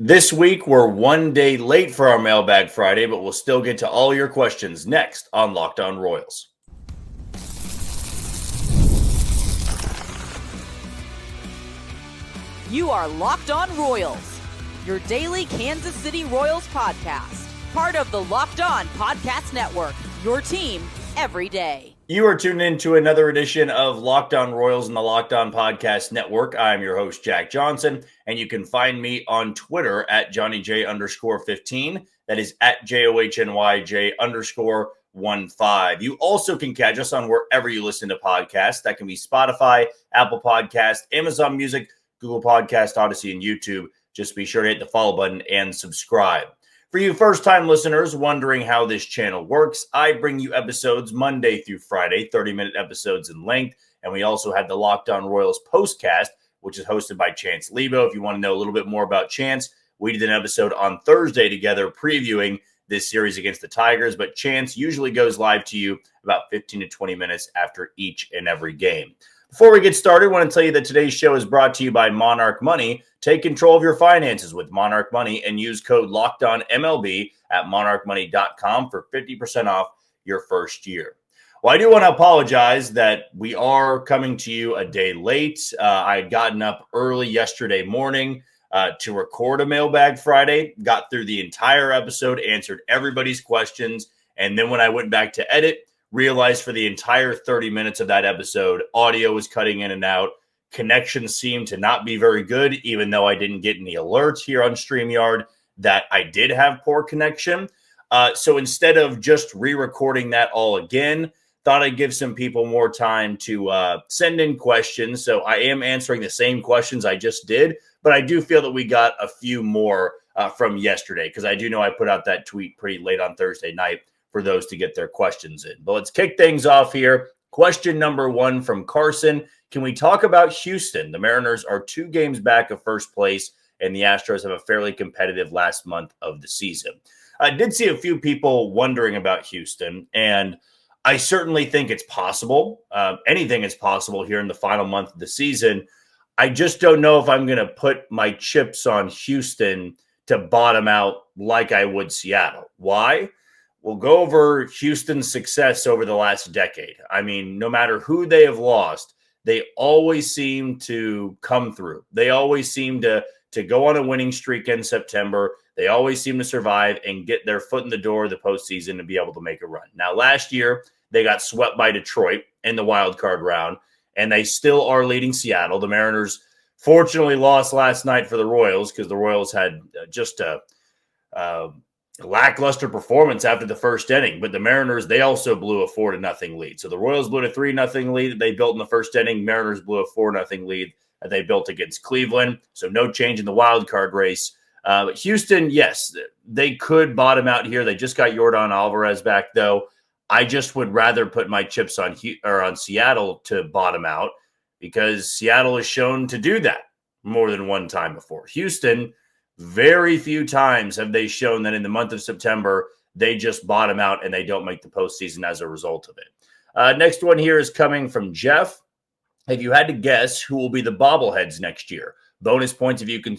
This week, we're one day late for our Mailbag Friday, but we'll still get to all your questions next on Locked On Royals. You are Locked On Royals, your daily Kansas City Royals podcast. Part of the Locked On Podcast Network, your team every day. You are tuned in to another edition of Locked On Royals in the Locked On Podcast Network. I'm your host, Jack Johnson, and you can find me on Twitter at JohnnyJ_15. That is at JOHNYJ_15. You also can catch us on wherever you listen to podcasts. That can be Spotify, Apple Podcast, Amazon Music, Google Podcast, Odyssey, and YouTube. Just be sure to hit the follow button and subscribe. For you first-time listeners wondering how this channel works, I bring you episodes Monday through Friday, 30-minute episodes in length, and we also have the Locked On Royals postcast, which is hosted by Chance Lebo. If you want to know a little bit more about Chance, we did an episode on Thursday together previewing this series against the Tigers, but Chance usually goes live to you about 15 to 20 minutes after each and every game. Before we get started, I want to tell you that today's show is brought to you by Monarch Money. Take control of your finances with Monarch Money and use code LOCKEDONMLB at monarchmoney.com for 50% off your first year. Well, I do want to apologize that we are coming to you a day late. I had gotten up early yesterday morning to record a Mailbag Friday, got through the entire episode, answered everybody's questions, and then when I went back to edit, realized for the entire 30 minutes of that episode, audio was cutting in and out. Connection seemed to not be very good, even though I didn't get any alerts here on StreamYard that I did have poor connection. So instead of just re-recording that all again, thought I'd give some people more time to send in questions. So I am answering the same questions I just did, but I do feel that we got a few more from yesterday because I do know I put out that tweet pretty late on Thursday night for those to get their questions in. But let's kick things off here. Question number one from Carson. Can we talk about Houston? The Mariners are 2 games back of first place, and the Astros have a fairly competitive last month of the season. I did see a few people wondering about Houston, and I certainly think it's possible. Anything is possible here in the final month of the season. I just don't know if I'm going to put my chips on Houston to bottom out like I would Seattle. Why? We'll go over Houston's success over the last decade. I mean, no matter who they have lost, they always seem to come through. They always seem to go on a winning streak in September. They always seem to survive and get their foot in the door of the postseason to be able to make a run. Now, last year, they got swept by Detroit in the wild card round, and they still are leading Seattle. The Mariners fortunately lost last night for the Royals because the Royals had just a lackluster performance after the first inning, but the Mariners, they also blew a 4-0 lead. So the Royals blew a 3-0 lead that they built in the first inning. Mariners blew a 4-0 lead that they built against Cleveland. So no change in the wild card race. But Houston, yes, they could bottom out here. They just got Yordan Alvarez back, though. I just would rather put my chips on Seattle to bottom out because Seattle has shown to do that more than one time before. Houston, very few times have they shown that in the month of September, they just bottom out and they don't make the postseason as a result of it. Next one here is coming from Jeff. If you had to guess who will be the bobbleheads next year, bonus points if you can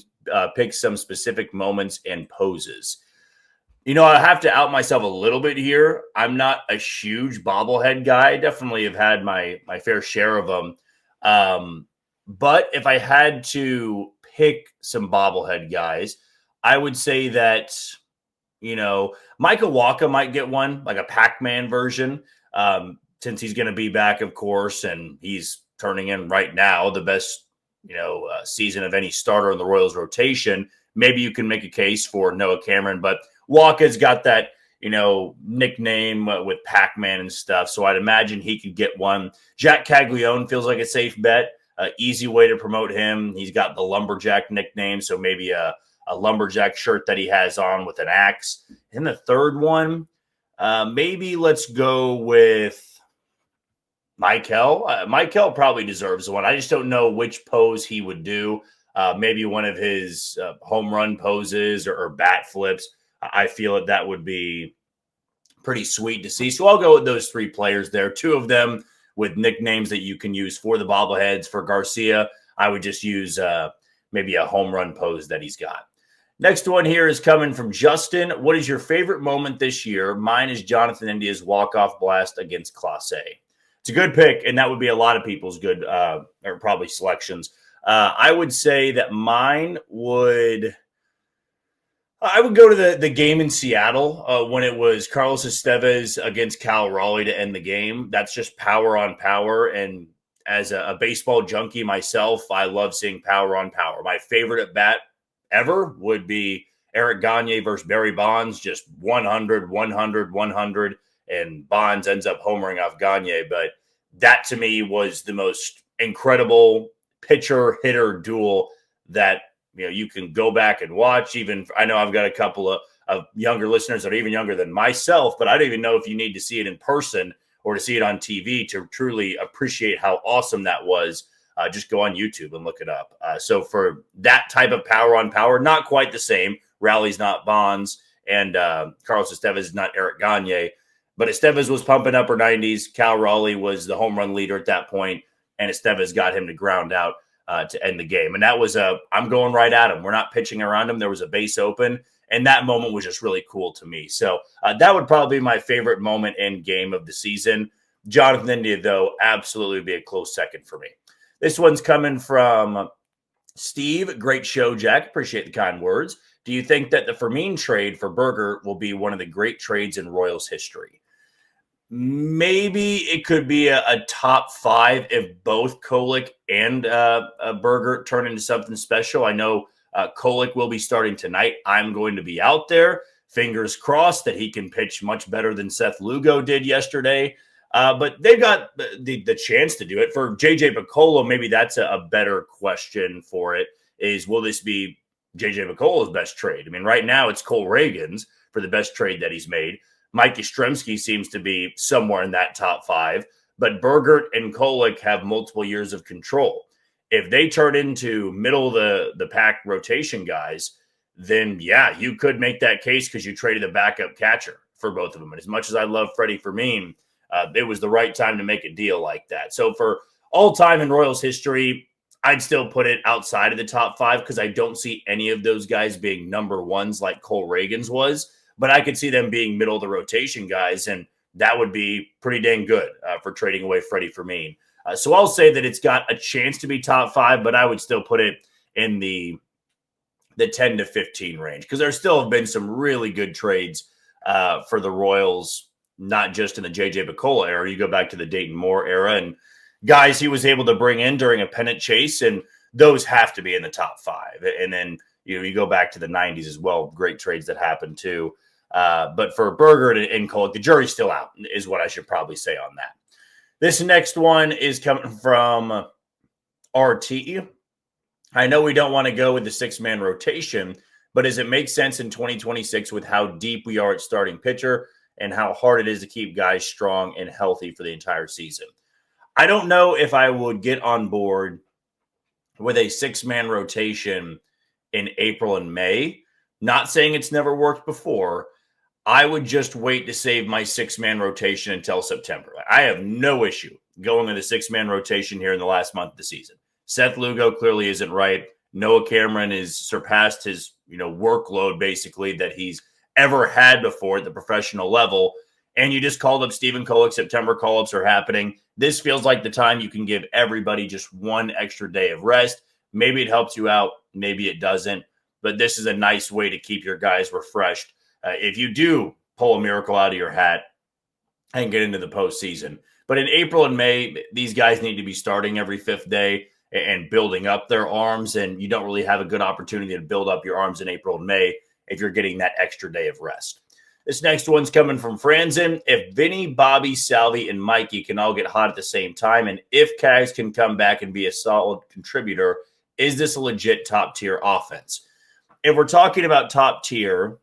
pick some specific moments and poses. You know, I have to out myself a little bit here. I'm not a huge bobblehead guy. I definitely have had my fair share of them. But if I had to pick some bobblehead guys, I would say that, you know, Michael Wacha might get one, like a Pac-Man version, since he's going to be back, of course, and he's turning in right now the best, season of any starter in the Royals rotation. Maybe you can make a case for Noah Cameron, but Wacha's got that, nickname with Pac-Man and stuff, so I'd imagine he could get one. Jack Caglione feels like a safe bet. Easy way to promote him. He's got the Lumberjack nickname, so maybe a Lumberjack shirt that he has on with an axe. And the third one, maybe let's go with Michael. Michael probably deserves one. I just don't know which pose he would do. Maybe one of his home run poses or bat flips. I feel that would be pretty sweet to see. So I'll go with those 3 players there. 2 of them with nicknames that you can use for the bobbleheads. For Garcia, I would just use maybe a home run pose that he's got. Next one here is coming from Justin. What is your favorite moment this year? Mine is Jonathan India's walk-off blast against Class A. It's a good pick, and that would be a lot of people's good, or probably selections. I would say that I would go to the game in Seattle when it was Carlos Estevez against Cal Raleigh to end the game. That's just power on power. And as a baseball junkie myself, I love seeing power on power. My favorite at bat ever would be Eric Gagne versus Barry Bonds, just 100, 100, 100. And Bonds ends up homering off Gagne. But that to me was the most incredible pitcher-hitter duel that you can go back and watch. Even I know I've got a couple of younger listeners that are even younger than myself, but I don't even know if you need to see it in person or to see it on TV to truly appreciate how awesome that was. Just go on YouTube and look it up. So for that type of power on power, not quite the same. Raleigh's not Bonds, and Carlos Estevez is not Eric Gagne, but Estevez was pumping upper 90s. Cal Raleigh was the home run leader at that point, and Estevez got him to ground out to end the game. And that was I'm going right at him. We're not pitching around him. There was a base open, and that moment was just really cool to me. So that would probably be my favorite moment in game of the season. Jonathan India, though, absolutely would be a close second for me. This one's coming from Steve. Great show, Jack. Appreciate the kind words. Do you think that the Fermin trade for Berger will be one of the great trades in Royals history? Maybe it could be a top 5 if both Kolek and Berger turn into something special. I know Kolek will be starting tonight. I'm going to be out there. Fingers crossed that he can pitch much better than Seth Lugo did yesterday. But they've got the chance to do it. For J.J. Picollo, maybe that's a better question for it, is will this be J.J. Picollo's best trade? I mean, right now it's Cole Reagan's for the best trade that he's made. Mike Yastrzemski seems to be somewhere in that top 5, but Berger and Kolek have multiple years of control. If they turn into middle of the pack rotation guys, then yeah, you could make that case because you traded a backup catcher for both of them. And as much as I love Freddie Fermin, it was the right time to make a deal like that. So for all time in Royals history, I'd still put it outside of the top 5 because I don't see any of those guys being number ones like Cole Reagan's was. But I could see them being middle of the rotation guys, and that would be pretty dang good for trading away Freddie Fermin. So I'll say that it's got a chance to be top 5, but I would still put it in the 10 to 15 range because there still have been some really good trades for the Royals, not just in the J.J. Picollo era. You go back to the Dayton Moore era and guys he was able to bring in during a pennant chase, and those have to be in the top 5. And then you go back to the 90s as well. Great trades that happened too. But for Berger and Kolek, the jury's still out, is what I should probably say on that. This next one is coming from RT. I know we don't want to go with the 6-man rotation, but does it make sense in 2026 with how deep we are at starting pitcher and how hard it is to keep guys strong and healthy for the entire season? I don't know if I would get on board with a 6-man rotation in April and May. Not saying it's never worked before. I would just wait to save my 6-man rotation until September. I have no issue going with a 6-man rotation here in the last month of the season. Seth Lugo clearly isn't right. Noah Cameron has surpassed his workload basically that he's ever had before at the professional level. And you just called up Stephen Kolek. September call-ups are happening. This feels like the time you can give everybody just one extra day of rest. Maybe it helps you out. Maybe it doesn't. But this is a nice way to keep your guys refreshed. If you do pull a miracle out of your hat and get into the postseason. But in April and May, these guys need to be starting every 5th day and building up their arms. And you don't really have a good opportunity to build up your arms in April and May if you're getting that extra day of rest. This next one's coming from Franzen. If Vinny, Bobby, Salvi, and Mikey can all get hot at the same time, and if Cags can come back and be a solid contributor, is this a legit top-tier offense? If we're talking about top tier,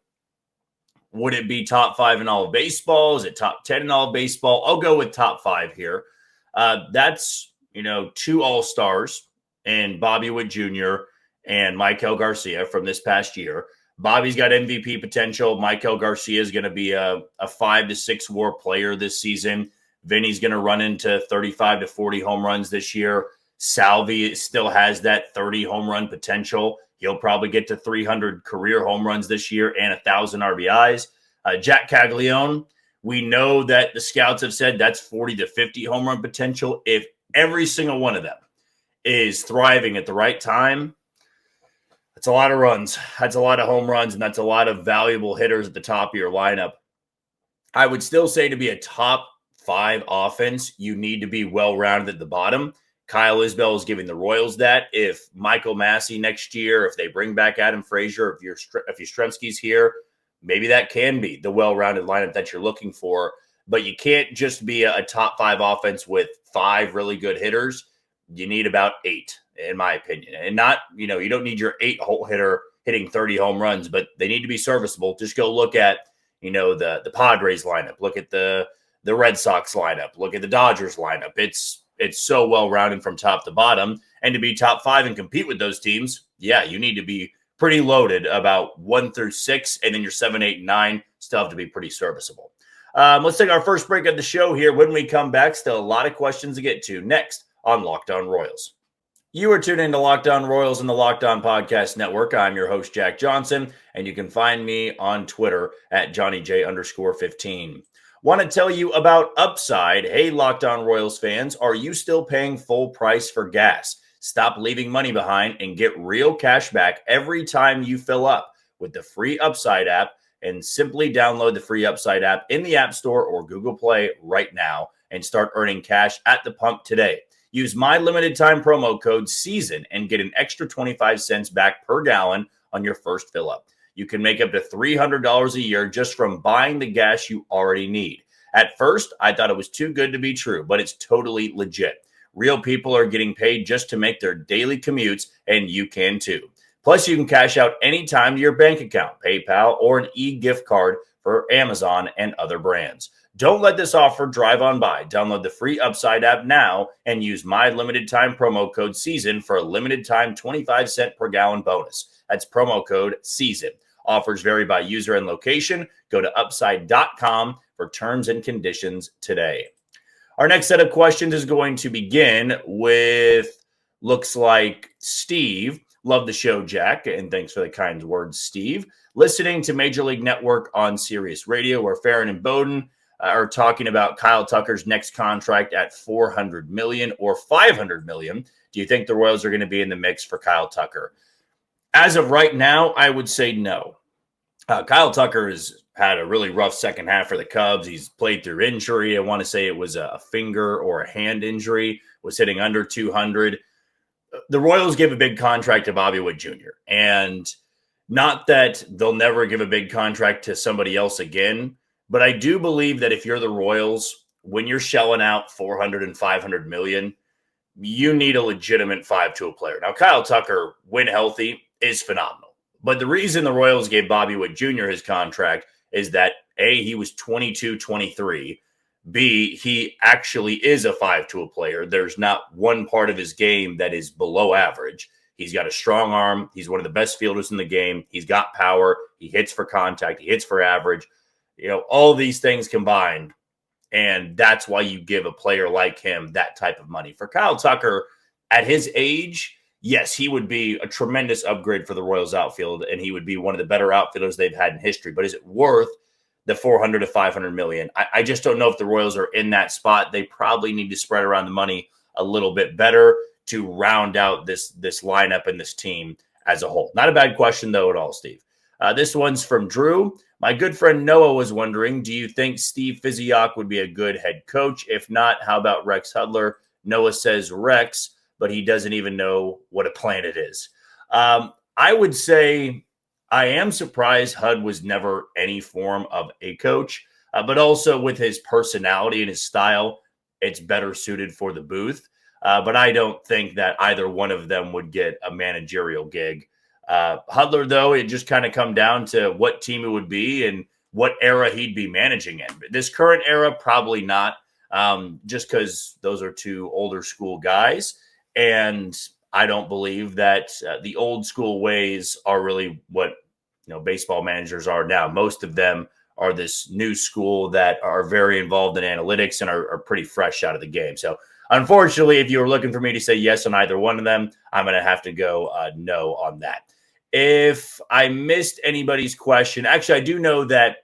would it be top 5 in all of baseball? Is it top 10 in all of baseball? I'll go with top 5 here. That's, 2 All-Stars and Bobby Witt Jr. and Michael Garcia from this past year. Bobby's got MVP potential. Michael Garcia is going to be a 5 to 6 WAR player this season. Vinny's going to run into 35 to 40 home runs this year. Salvi still has that 30 home run potential. He'll probably get to 300 career home runs this year and 1,000 RBIs. Jack Caglione, we know that the scouts have said that's 40 to 50 home run potential. If every single one of them is thriving at the right time, that's a lot of runs. That's a lot of home runs, and that's a lot of valuable hitters at the top of your lineup. I would still say to be a top 5 offense, you need to be well-rounded at the bottom. Kyle Isbell is giving the Royals that. If Michael Massey next year, if they bring back Adam Frazier, if Yastrzemski's here, maybe that can be the well-rounded lineup that you're looking for. But you can't just be a top 5 offense with 5 really good hitters. You need about 8, in my opinion. And not, you don't need your 8-hole hitter hitting 30 home runs, but they need to be serviceable. Just go look at, the Padres lineup. Look at the Red Sox lineup. Look at the Dodgers lineup. It's so well-rounded from top to bottom. And to be top 5 and compete with those teams, yeah, you need to be pretty loaded about 1 through 6, and then your 7, 8, and 9 still have to be pretty serviceable. Let's take our first break of the show here. When we come back, still a lot of questions to get to next on Locked On Royals. You are tuned into Locked On Royals and the Locked On Podcast Network. I'm your host, Jack Johnson, and you can find me on Twitter at JohnnyJ_15. Want to tell you about Upside. Hey, Locked On Royals fans, are you still paying full price for gas? Stop leaving money behind and get real cash back every time you fill up with the free Upside app, and simply download the free Upside app in the App Store or Google Play right now and start earning cash at the pump today. Use my limited time promo code SEASON and get an extra 25 cents back per gallon on your first fill up. You can make up to $300 a year just from buying the gas you already need. At first, I thought it was too good to be true, but it's totally legit. Real people are getting paid just to make their daily commutes, and you can too. Plus, you can cash out anytime to your bank account, PayPal, or an e-gift card for Amazon and other brands. Don't let this offer drive on by. Download the free Upside app now and use my limited time promo code SEASON for a limited time 25 cent per gallon bonus. That's promo code SEASON. Offers vary by user and location. Go to upside.com for terms and conditions today. Our next set of questions is going to begin with, looks like Steve. Love the show, Jack, and thanks for the kind words, Steve. Listening to Major League Network on Sirius Radio, where Farron and Bowden are talking about Kyle Tucker's next contract at $400 million or $500 million. Do you think the Royals are going to be in the mix for Kyle Tucker? As of right now, I would say no. Kyle Tucker has had a really rough second half for the Cubs. He's played through injury. I want to say it was a finger or a hand injury, was hitting under 200. The Royals gave a big contract to Bobby Witt Jr. And not that they'll never give a big contract to somebody else again, but I do believe that if you're the Royals, when you're shelling out $400 and $500 million, you need a legitimate 5-tool player. Now, Kyle Tucker, when healthy, is phenomenal. But the reason the Royals gave Bobby Witt Jr. his contract is that, A, he was 22, 23. B, he actually is a 5-tool player. There's not one part of his game that is below average. He's got a strong arm. He's one of the best fielders in the game. He's got power. He hits for contact. He hits for average. All these things combined, and that's why you give a player like him that type of money. For Kyle Tucker, at his age, yes, he would be a tremendous upgrade for the Royals outfield, and he would be one of the better outfielders they've had in history. But is it worth the $400 to $500 million? I just don't know if the Royals are in that spot. They probably need to spread around the money a little bit better to round out this lineup and this team as a whole. Not a bad question, though, at all, Steve. This one's from Drew. My good friend Noah was wondering, do you think Steve Physiok would be a good head coach? If not, how about Rex Hudler? Noah says Rex, but he doesn't even know what a planet is. I would say I am surprised Hud was never any form of a coach, but also with his personality and his style, it's better suited for the booth. But I don't think that either one of them would get a managerial gig. Hudler, though, it just kind of come down to what team it would be and what era he'd be managing in. But this current era, probably not, just because those are two older school guys. And I don't believe that the old school ways are really what baseball managers are now. Most of them are this new school that are very involved in analytics and are pretty fresh out of the game. So unfortunately, if you were looking for me to say yes on either one of them, I'm going to have to go no on that. If I missed anybody's question, actually, I do know that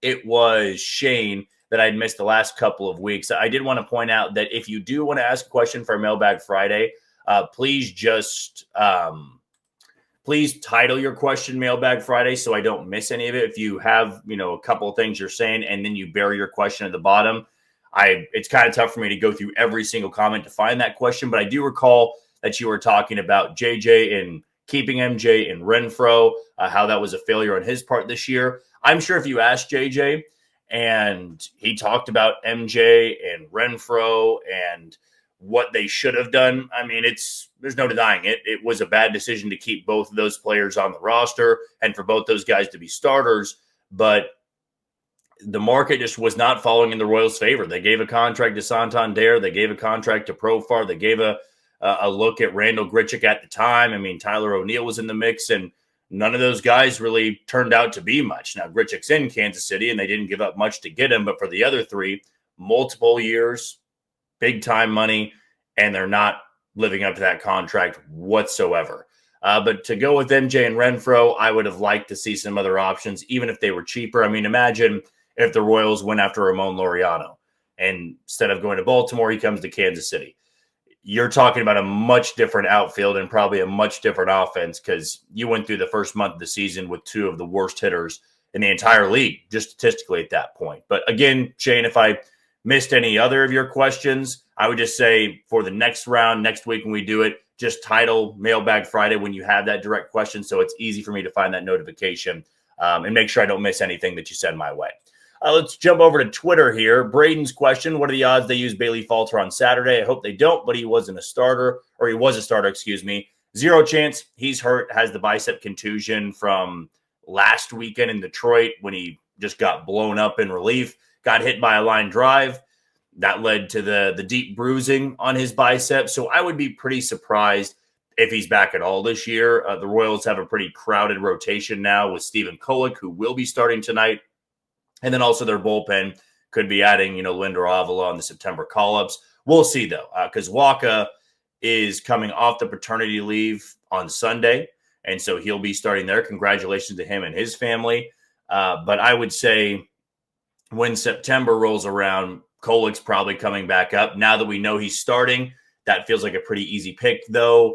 it was Shane that I'd missed the last couple of weeks. I did want to point out that if you do want to ask a question for Mailbag Friday, please just please title your question Mailbag Friday so I don't miss any of it. If you have, a couple of things you're saying and then you bury your question at the bottom, it's kind of tough for me to go through every single comment to find that question. But I do recall that you were talking about JJ and keeping MJ and Renfro, how that was a failure on his part this year. I'm sure if you asked JJ and he talked about MJ and Renfro and what they should have done, I mean, there's no denying it. It was a bad decision to keep both of those players on the roster and for both those guys to be starters. But the market just was not following in the Royals' favor. They gave a contract to Santander. They gave a contract to Profar. They gave a look at Randall Grichuk at the time. I mean, Tyler O'Neill was in the mix, and none of those guys really turned out to be much. Now, Grichuk's in Kansas City, and they didn't give up much to get him. But for the other three, multiple years, big-time money, and they're not living up to that contract whatsoever. But to go with MJ and Renfro, I would have liked to see some other options, even if they were cheaper. I mean, imagine if the Royals went after Ramon Laureano, and instead of going to Baltimore, he comes to Kansas City. You're talking about a much different outfield and probably a much different offense because you went through the first month of the season with two of the worst hitters in the entire league, just statistically at that point. But again, Shane, if I missed any other of your questions, I would just say for the next round, next week when we do it, just title Mailbag Friday when you have that direct question so it's easy for me to find that notification and make sure I don't miss anything that you send my way. Let's jump over to Twitter here. Braden's question, what are the odds they use Bailey Falter on Saturday? I hope they don't, but he was a starter, excuse me. 0 chance. He's hurt, has the bicep contusion from last weekend in Detroit when he just got blown up in relief, got hit by a line drive. That led to the deep bruising on his bicep. So I would be pretty surprised if he's back at all this year. The Royals have a pretty crowded rotation now with Stephen Kolek, who will be starting tonight. And then also their bullpen could be adding, Lindor Avila on the September call-ups. We'll see, though, because Waka is coming off the paternity leave on Sunday, and so he'll be starting there. Congratulations to him and his family. But I would say when September rolls around, Kolek's probably coming back up. Now that we know he's starting, that feels like a pretty easy pick, though.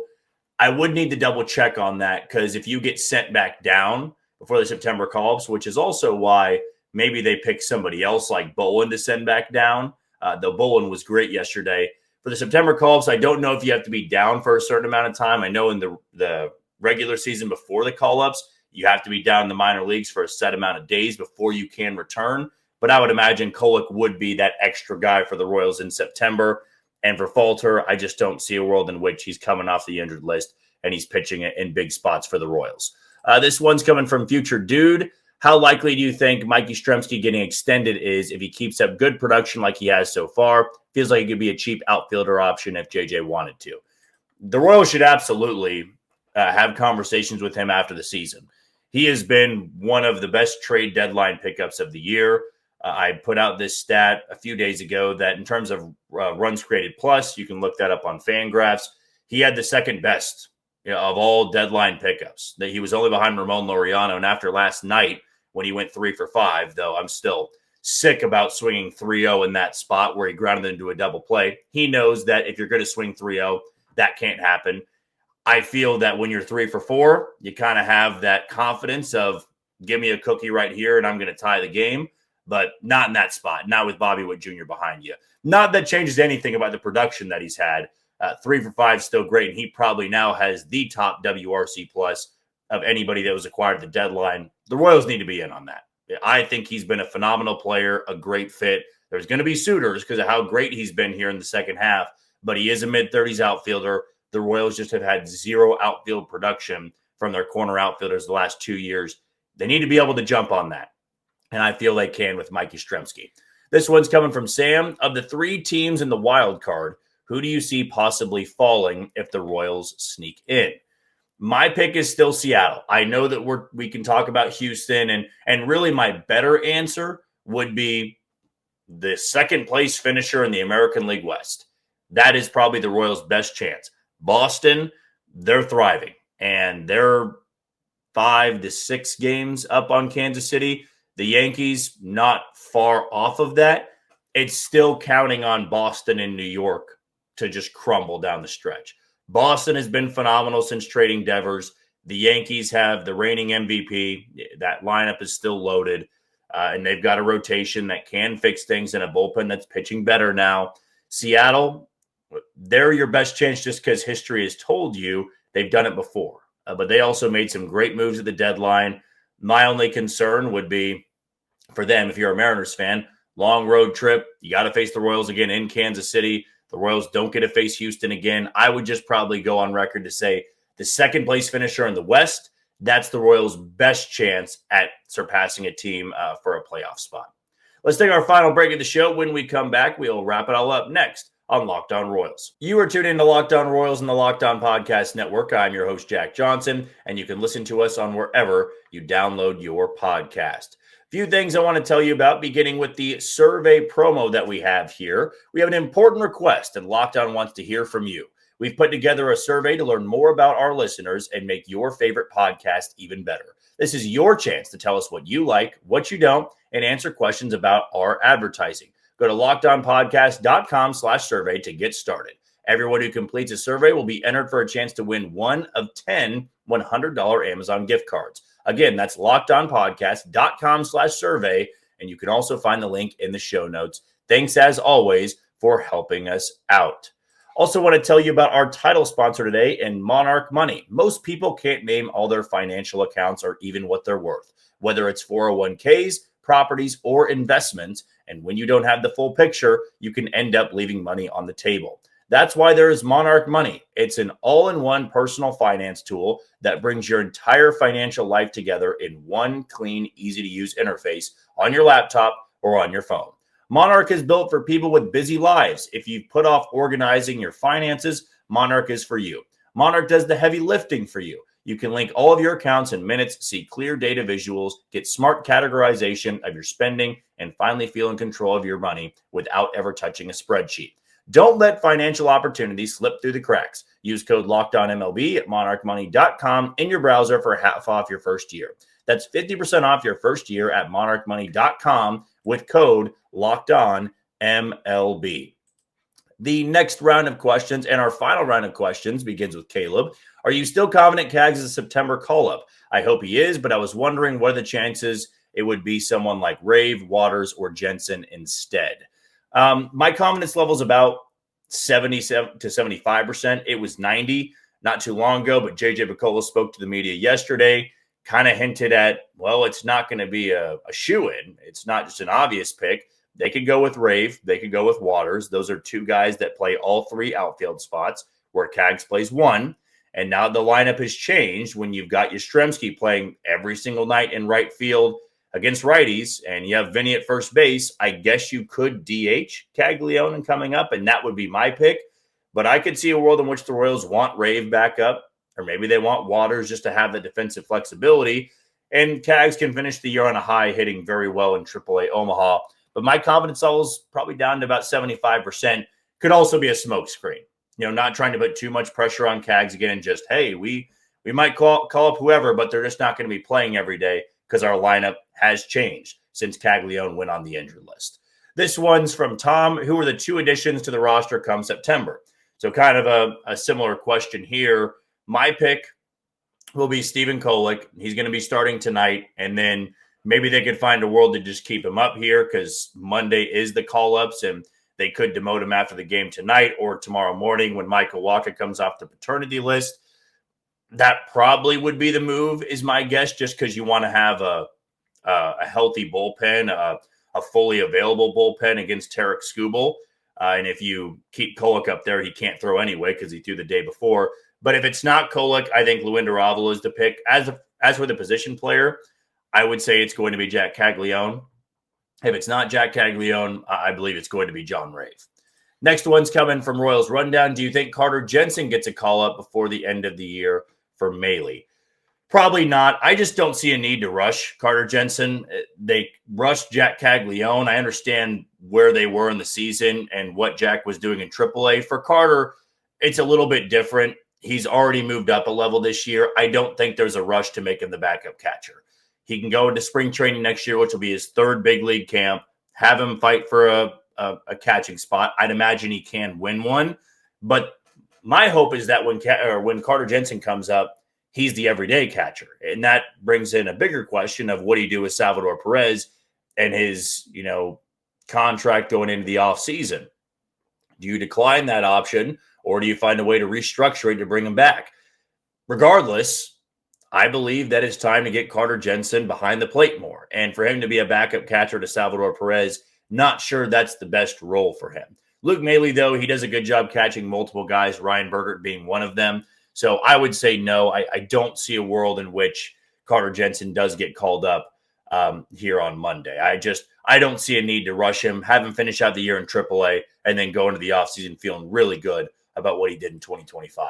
I would need to double-check on that because if you get sent back down before the September call-ups, which is also why – maybe they pick somebody else like Bolin to send back down, though Bolin was great yesterday. For the September call-ups, I don't know if you have to be down for a certain amount of time. I know in the regular season before the call-ups, you have to be down in the minor leagues for a set amount of days before you can return. But I would imagine Kolek would be that extra guy for the Royals in September. And for Falter, I just don't see a world in which he's coming off the injured list and he's pitching it in big spots for the Royals. This one's coming from Future Dude. How likely do you think Mikey Stremski getting extended is if he keeps up good production like he has so far? Feels like it could be a cheap outfielder option if JJ wanted to. The Royals should absolutely have conversations with him after the season. He has been one of the best trade deadline pickups of the year. I put out this stat a few days ago that in terms of runs created plus, you can look that up on FanGraphs. He had the second best of all deadline pickups. That he was only behind Ramon Laureano. And after last night, when he went 3 for 5, though I'm still sick about swinging 3-0 in that spot where he grounded into a double play. He knows that if you're going to swing 3-0, that can't happen. I feel that when you're 3 for 4, you kind of have that confidence of give me a cookie right here and I'm going to tie the game, but not in that spot, not with Bobby Witt Jr. behind you. Not that changes anything about the production that he's had. 3 for 5 is still great, and he probably now has the top WRC plus of anybody that was acquired at the deadline. The Royals need to be in on that. I think he's been a phenomenal player, a great fit. There's going to be suitors because of how great he's been here in the second half, but he is a mid-30s outfielder. The Royals just have had zero outfield production from their corner outfielders the last 2 years. They need to be able to jump on that, and I feel they can with Mikey Stremski. This one's coming from Sam. Of the 3 teams in the wild card, who do you see possibly falling if the Royals sneak in? My pick is still Seattle. I know that we can talk about Houston, and really my better answer would be the second place finisher in the American League West. That is probably the Royals' best chance. Boston, they're thriving, and they're 5 to 6 games up on Kansas City. The Yankees not far off of that. It's still counting on Boston and New York to just crumble down the stretch. Boston has been phenomenal since trading Devers. The Yankees have the reigning MVP. That lineup is still loaded, and they've got a rotation that can fix things and a bullpen that's pitching better now. Seattle, they're your best chance just because history has told you they've done it before. But they also made some great moves at the deadline. My only concern would be for them, if you're a Mariners fan, long road trip. You got to face the Royals again in Kansas City. The Royals don't get to face Houston again. I would just probably go on record to say the second place finisher in the West, that's the Royals' best chance at surpassing a team for a playoff spot. Let's take our final break of the show. When we come back, we'll wrap it all up next on Locked On Royals. You are tuned into Locked On Royals and the Locked On Podcast Network. I'm your host, Jack Johnson, and you can listen to us on wherever you download your podcast. Few things I want to tell you about, beginning with the survey promo that we have here. We have an important request, and Locked On wants to hear from you. We've put together a survey to learn more about our listeners and make your favorite podcast even better. This is your chance to tell us what you like, what you don't, and answer questions about our advertising. Go to lockedonpodcast.com/survey to get started. Everyone who completes a survey will be entered for a chance to win one of 10 $100 Amazon gift cards. Again, that's lockedonpodcast.com/survey, and you can also find the link in the show notes. Thanks, as always, for helping us out. Also want to tell you about our title sponsor today in Monarch Money. Most people can't name all their financial accounts or even what they're worth, whether it's 401ks, properties, or investments. And when you don't have the full picture, you can end up leaving money on the table. That's why there is Monarch Money. It's an all-in-one personal finance tool that brings your entire financial life together in one clean, easy-to-use interface on your laptop or on your phone. Monarch is built for people with busy lives. If you've put off organizing your finances, Monarch is for you. Monarch does the heavy lifting for you. You can link all of your accounts in minutes, see clear data visuals, get smart categorization of your spending, and finally feel in control of your money without ever touching a spreadsheet. Don't let financial opportunities slip through the cracks. Use code LOCKEDONMLB at monarchmoney.com in your browser for half off your first year. That's 50% off your first year at monarchmoney.com with code LOCKEDONMLB. The next round of questions and our final round of questions begins with Caleb. Are you still confident Cags is a September call-up? I hope he is, but I was wondering what are the chances it would be someone like Rave, Waters, or Jensen instead. My confidence level is about 77 to 75%. It was 90 not too long ago, but JJ Picollo spoke to the media yesterday, kind of hinted at, well, it's not going to be a shoo-in. It's not just an obvious pick. They could go with Rave. They could go with Waters. Those are two guys that play all three outfield spots where Cags plays one. And now the lineup has changed when you've got Yastrzemski playing every single night in right field against righties, and you have Vinny at first base. I guess you could DH Caglione coming up, and that would be my pick. But I could see a world in which the Royals want Rave back up, or maybe they want Waters just to have the defensive flexibility. And Cags can finish the year on a high, hitting very well in AAA Omaha. But my confidence level is probably down to about 75%. Could also be a smokescreen. Not trying to put too much pressure on Cags again and just, hey, we might call up whoever, but they're just not going to be playing every day because our lineup has changed since Caglione went on the injured list. This one's from Tom. Who are the two additions to the roster come September? So kind of a similar question here. My pick will be Stephen Kolek. He's going to be starting tonight, and then maybe they could find a world to just keep him up here because Monday is the call-ups, and they could demote him after the game tonight or tomorrow morning when Michael Wacha comes off the paternity list. That probably would be the move, is my guess, just because you want to have a healthy bullpen, a fully available bullpen against Tarek Skubal. And if you keep Kolek up there, he can't throw anyway because he threw the day before. But if it's not Kolek, I think Luinder Avila is the pick. As for the position player, I would say it's going to be Jack Caglione. If it's not Jack Caglione, I believe it's going to be John Rave. Next one's coming from Royals Rundown. Do you think Carter Jensen gets a call-up before the end of the year for Mailey? Probably not. I just don't see a need to rush Carter Jensen. They rushed Jack Caglione. I understand where they were in the season and what Jack was doing in AAA. For Carter, it's a little bit different. he's already moved up a level this year. I don't think there's a rush to make him the backup catcher. He can go into spring training next year, which will be his third big league camp, have him fight for a catching spot. I'd imagine he can win one. But my hope is that when Carter Jensen comes up, he's the everyday catcher. And that brings in a bigger question of what do you do with Salvador Perez and his, contract going into the offseason? Do you decline that option, or do you find a way to restructure it to bring him back? Regardless, I believe that it's time to get Carter Jensen behind the plate more. And for him to be a backup catcher to Salvador Perez, not sure that's the best role for him. Luke Mailey, though, he does a good job catching multiple guys, Ryan Bergert being one of them. So I would say no. I don't see a world in which Carter Jensen does get called up here on Monday. I don't see a need to rush him, have him finish out the year in AAA, and then go into the offseason feeling really good about what he did in 2025.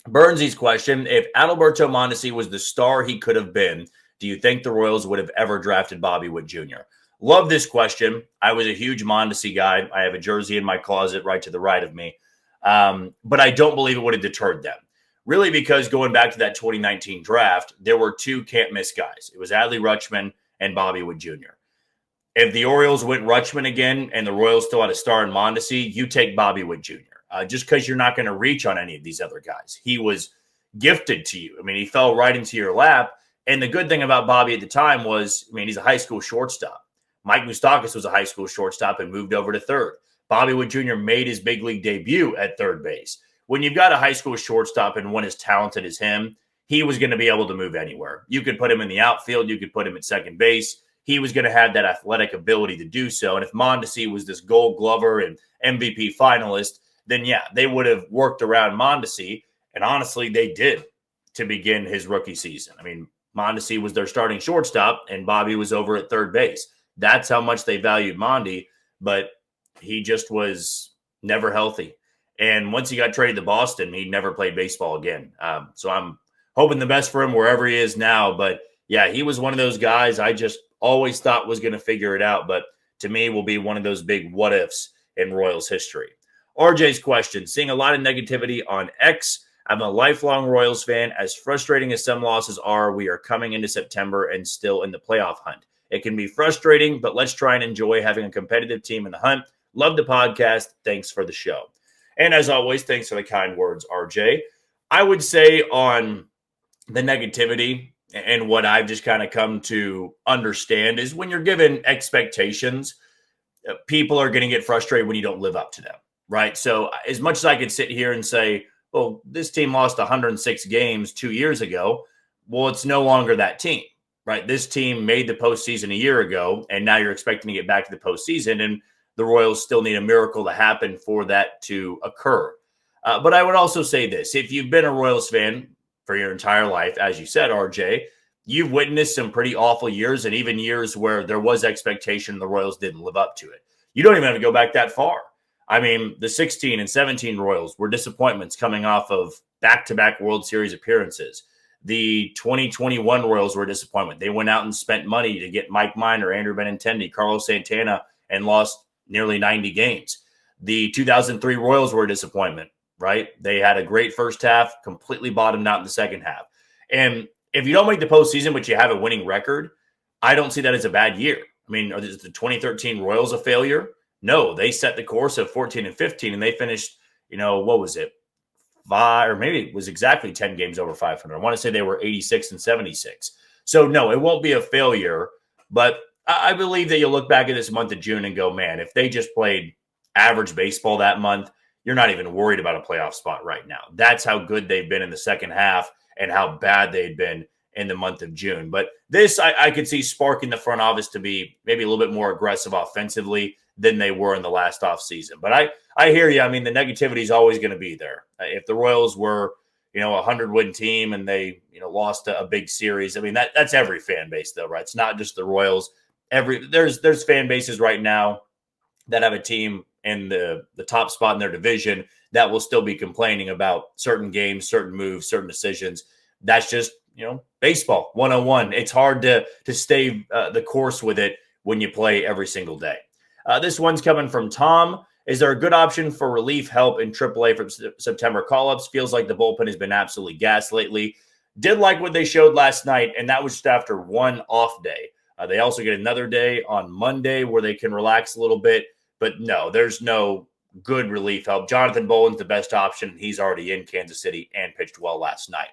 Burnsy's question, if Adalberto Mondesi was the star he could have been, do you think the Royals would have ever drafted Bobby Witt Jr.? Love this question. I was a huge Mondesi guy. I have a jersey in my closet right to the right of me. But I don't believe it would have deterred them. Really, because going back to that 2019 draft, there were two can't-miss guys. It was Adley Rutschman and Bobby Witt Jr. If the Orioles went Rutschman again and the Royals still had a star in Mondesi, you take Bobby Witt Jr. Just because you're not going to reach on any of these other guys. He was gifted to you. I mean, he fell right into your lap. And the good thing about Bobby at the time was, he's a high school shortstop. Mike Moustakas was a high school shortstop and moved over to third. Bobby Witt Jr. made his big league debut at third base. When you've got a high school shortstop and one as talented as him, he was going to be able to move anywhere. You could put him in the outfield. You could put him at second base. He was going to have that athletic ability to do so. And if Mondesi was this Gold Glover and MVP finalist, then yeah, they would have worked around Mondesi. And honestly, they did to begin his rookie season. Mondesi was their starting shortstop and Bobby was over at third base. That's how much they valued Mondi, but he just was never healthy. And once he got traded to Boston, he never played baseball again. So I'm hoping the best for him wherever he is now. But yeah, he was one of those guys I just always thought was going to figure it out. But to me, will be one of those big what ifs in Royals history. RJ's question, seeing a lot of negativity on X. I'm a lifelong Royals fan. As frustrating as some losses are, we are coming into September and still in the playoff hunt. It can be frustrating, but let's try and enjoy having a competitive team in the hunt. Love the podcast. Thanks for the show. And as always, thanks for the kind words, RJ. I would say on the negativity and what I've just kind of come to understand is when you're given expectations, people are going to get frustrated when you don't live up to them, right? So as much as I could sit here and say, well, this team lost 106 games 2 years ago, well, it's no longer that team. Right, this team made the postseason a year ago, and now you're expecting to get back to the postseason, and the Royals still need a miracle to happen for that to occur. But I would also say this. If you've been a Royals fan for your entire life, as you said, RJ, you've witnessed some pretty awful years and even years where there was expectation the Royals didn't live up to it. You don't even have to go back that far. The 16 and 17 Royals were disappointments coming off of back-to-back World Series appearances. The 2021 Royals were a disappointment. They went out and spent money to get Mike Minor, Andrew Benintendi, Carlos Santana, and lost nearly 90 games. The 2003 Royals were a disappointment, right? They had a great first half, completely bottomed out in the second half. And if you don't make the postseason, but you have a winning record, I don't see that as a bad year. Is the 2013 Royals a failure? No, they set the course of 14 and 15, and they finished, what was it? 5, or maybe it was exactly 10 games over 500. I want to say they were 86 and 76. So no, it won't be a failure, but I believe that you'll look back at this month of June and go, man, if they just played average baseball that month, you're not even worried about a playoff spot right now. That's how good they've been in the second half and how bad they'd been in the month of June. But this, I could see sparking the front office to be maybe a little bit more aggressive offensively than they were in the last offseason. But I hear you. The negativity is always going to be there. If the Royals were, a 100-win team and they, lost a big series, that's every fan base though, right? It's not just the Royals. There's fan bases right now that have a team in the top spot in their division that will still be complaining about certain games, certain moves, certain decisions. That's just, baseball 101. It's hard to stay the course with it when you play every single day. This one's coming from Tom. Is there a good option for relief help in AAA from September call-ups? Feels like the bullpen has been absolutely gassed lately. Did like what they showed last night, and that was just after one off day. They also get another day on Monday where they can relax a little bit. But no, there's no good relief help. Jonathan Boland's the best option. He's already in Kansas City and pitched well last night.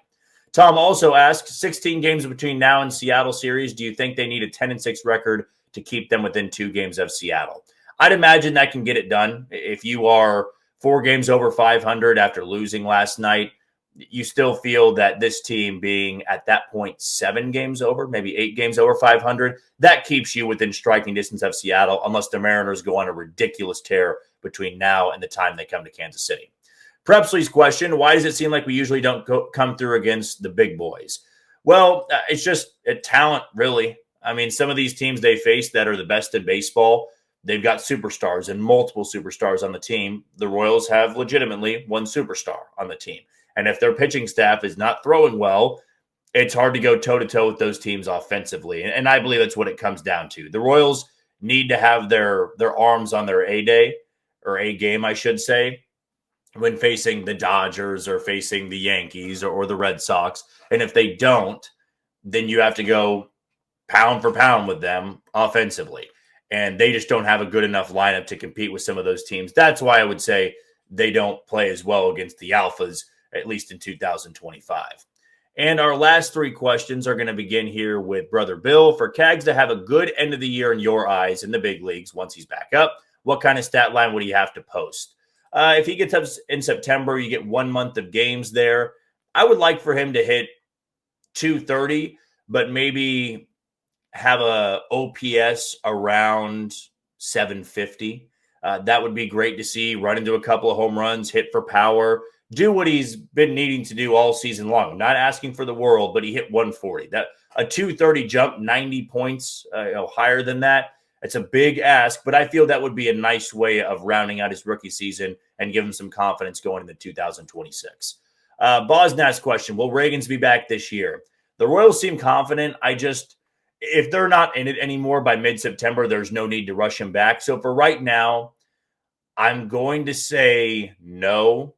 Tom also asked, 16 games between now and Seattle series. Do you think they need a 10-6 record to keep them within 2 games of Seattle? I'd imagine that can get it done. If you are 4 games over 500 after losing last night, you still feel that this team being at that point 7 games over, maybe 8 games over 500, that keeps you within striking distance of Seattle, unless the Mariners go on a ridiculous tear between now and the time they come to Kansas City. Prepsley's question, why does it seem like we usually don't come through against the big boys? Well, it's just a talent, really. I mean, some of these teams they face that are the best in baseball, they've got superstars and multiple superstars on the team. The Royals have legitimately one superstar on the team. And if their pitching staff is not throwing well, it's hard to go toe-to-toe with those teams offensively. And I believe that's what it comes down to. The Royals need to have their arms on their A-day, or A-game, I should say, when facing the Dodgers or facing the Yankees or the Red Sox. And if they don't, then you have to go pound for pound with them offensively. And they just don't have a good enough lineup to compete with some of those teams. That's why I would say they don't play as well against the Alphas, at least in 2025. And our last 3 questions are going to begin here with Brother Bill. For Cags to have a good end of the year in your eyes in the big leagues once he's back up, what kind of stat line would he have to post? If he gets up in September, you get 1 month of games there. I would like for him to hit 230, but maybe have a OPS around 750. That would be great to see. Run into a couple of home runs, hit for power, do what he's been needing to do all season long. I'm not asking for the world, but he hit 140. That a 230 jump, 90 points higher than that. It's a big ask, but I feel that would be a nice way of rounding out his rookie season and give him some confidence going into 2026. Bosnat's question, will Reagans be back this year? The Royals seem confident. If they're not in it anymore by mid-September, there's no need to rush him back. So for right now, I'm going to say no.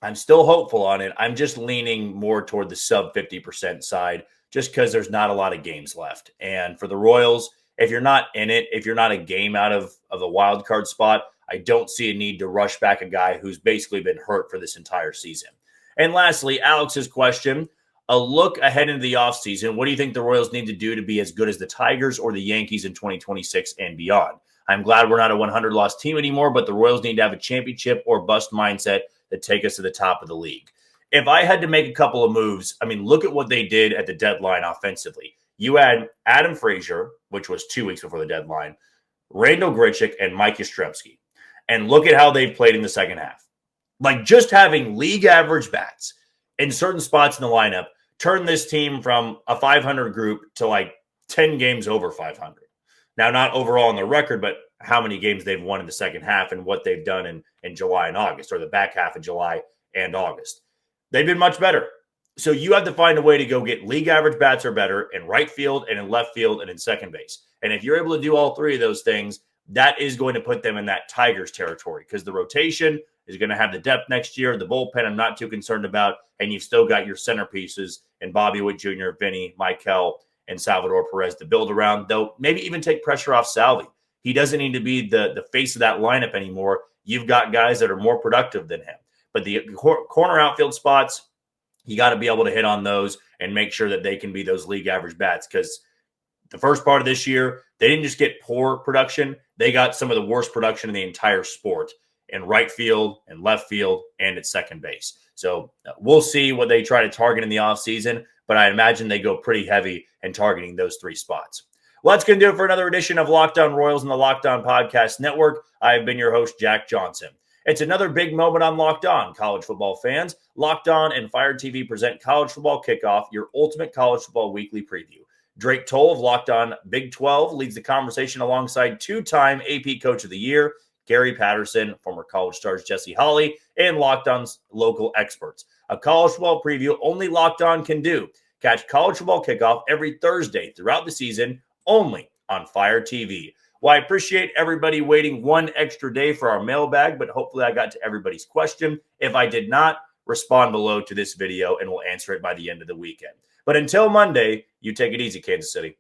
I'm still hopeful on it. I'm just leaning more toward the sub 50% side just because there's not a lot of games left. And for the Royals, if you're not in it, if you're not a game out of the wild card spot, I don't see a need to rush back a guy who's basically been hurt for this entire season. And lastly, Alex's question, a look ahead into the offseason. What do you think the Royals need to do to be as good as the Tigers or the Yankees in 2026 and beyond? I'm glad we're not a 100-loss team anymore, but the Royals need to have a championship or bust mindset that take us to the top of the league. If I had to make a couple of moves, I mean, look at what they did at the deadline offensively. You had Adam Frazier, which was 2 weeks before the deadline, Randall Grichuk, and Mike Yastrzemski. And look at how they've played in the second half. Like, just having league average bats in certain spots in the lineup turned this team from a 500 group to like 10 games over 500. Now, not overall on the record, but how many games they've won in the second half and what they've done in July and August, or the back half of July and August. They've been much better. So you have to find a way to go get league average bats or better in right field and in left field and in second base. And if you're able to do all 3 of those things, that is going to put them in that Tigers territory, because the rotation is going to have the depth next year. The bullpen I'm not too concerned about. And you've still got your centerpieces in Bobby Witt Jr., Vinny, Michael, and Salvador Perez to build around, though maybe even take pressure off Salvi. He doesn't need to be the face of that lineup anymore. You've got guys that are more productive than him. But the corner outfield spots, you got to be able to hit on those and make sure that they can be those league average bats, because the first part of this year, they didn't just get poor production. They got some of the worst production in the entire sport in right field and left field and at second base. So we'll see what they try to target in the offseason, but I imagine they go pretty heavy in targeting those 3 spots. Well, that's going to do it for another edition of Locked On Royals on the Locked On Podcast Network. I've been your host, Jack Johnson. It's another big moment on Locked On, college football fans. Locked On and Fire TV present College Football Kickoff, your ultimate college football weekly preview. Drake Toll of Locked On Big 12 leads the conversation alongside 2-time AP Coach of the Year, Gary Patterson, former College Stars Jesse Holley, and Locked On's local experts. A college football preview only Locked On can do. Catch College Football Kickoff every Thursday throughout the season, only on Fire TV. Well, I appreciate everybody waiting one extra day for our mailbag, but hopefully I got to everybody's question. If I did not, respond below to this video and we'll answer it by the end of the weekend. But until Monday, you take it easy, Kansas City.